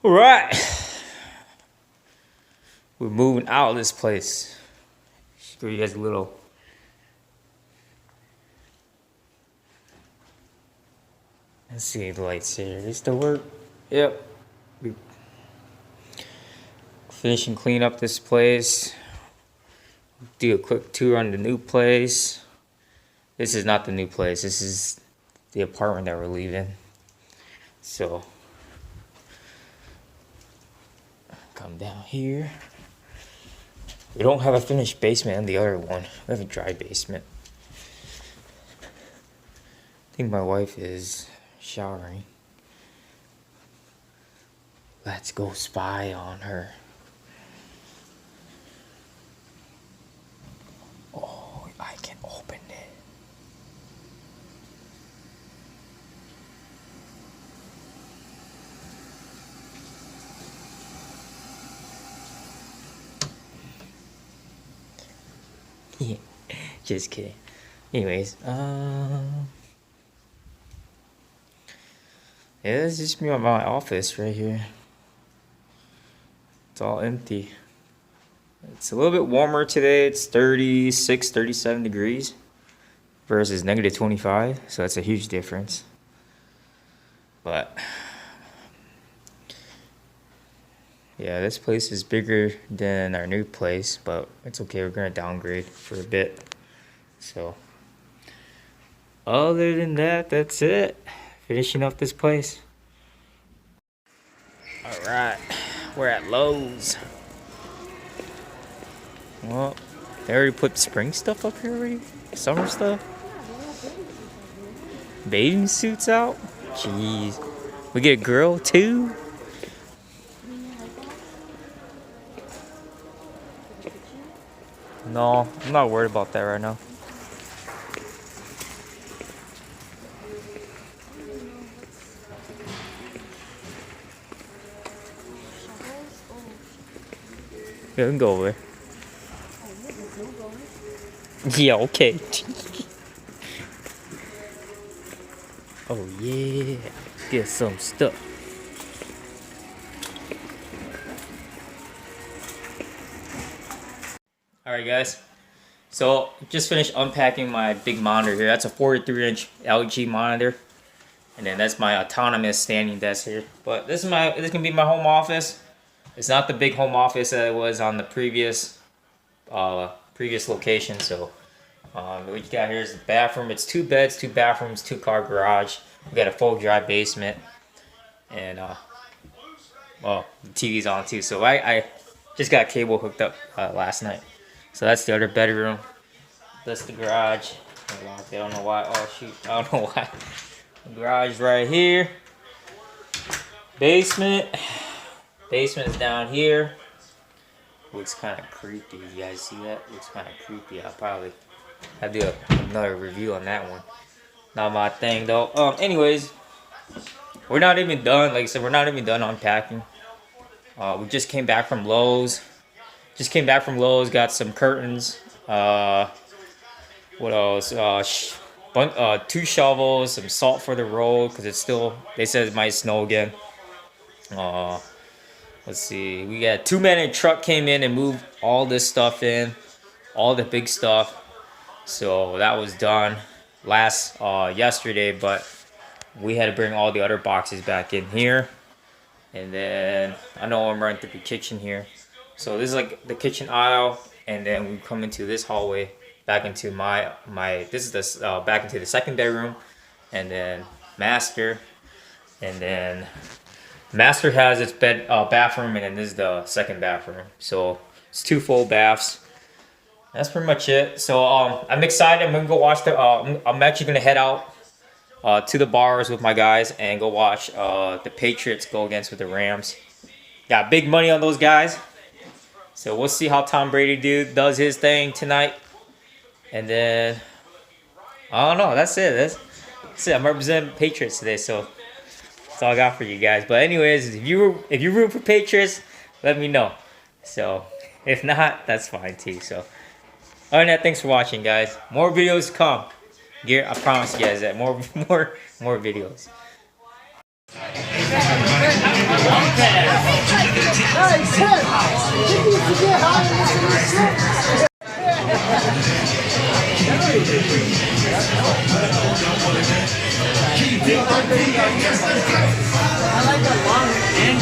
All right, we're moving out of this place. Show you guys a little. Let's see the lights here. They still work? Yep. We finish and clean up this place. Do a quick tour on the new place. This is not the new place. This is the apartment that we're leaving. So come down here. We don't have a finished basement in the other one. We have a dry basement. I think my wife is showering. Let's go spy on her. Oh, I can open it. Yeah, just kidding. Anyways, yeah, this is just me on my office right here. It's all empty. It's a little bit warmer today. It's 36, 37 degrees versus negative 25. So that's a huge difference. But yeah, this place is bigger than our new place, but it's okay. We're going to downgrade for a bit. So other than that, that's it. Finishing up this place. All right, we're at Lowe's. Well, they already put spring stuff up here already? Summer stuff? Bathing suits out? Jeez. We get a girl too? No, I'm not worried about that right now. Yeah, we can go over. Yeah, okay. Oh yeah, get some stuff. Alright guys, so just finished unpacking my big monitor here. That's a 43-inch LG monitor. And then that's my autonomous standing desk here. But this is gonna be my home office. It's not the big home office that it was on the previous location. So what you got here is the bathroom. It's 2 beds, 2 bathrooms, 2-car garage. We got a full dry basement, and well, the TV's on too. So I just got cable hooked up last night. So that's the other bedroom. That's the garage. I don't know why. Oh shoot, I don't know why. Garage right here. Basement. Basement is down here. Looks kind of creepy. You guys see that? Looks kind of creepy. I'll probably do another review on that one. Not my thing though. Anyways, we're not even done. Like I said, we're not even done unpacking. We just came back from Lowe's. Got some curtains. What else? 2 shovels, some salt for the road because it's still. They said it might snow again. Let's see. We got 2-man truck came in and moved all this stuff in, all the big stuff. So that was done yesterday, but we had to bring all the other boxes back in here. And then I know I'm running through the kitchen here. So this is like the kitchen aisle, and then we come into this hallway back into this is the back into the 2nd bedroom, and then master, and then master has its bathroom, and then this is the 2nd bathroom. So it's 2 full baths. That's pretty much it. So I'm excited. I'm gonna go watch I'm actually gonna head out to the bars with my guys and go watch the Patriots go against with the Rams. Got big money on those guys. So we'll see how Tom Brady does his thing tonight. And then I don't know. That's it. That's it. I'm representing Patriots today, so that's all I got for you guys. But anyways, if you root for Patriots, let me know. So if not, that's fine too. So other than that, thanks for watching, guys. More videos come. I promise you guys that more videos. I like the long and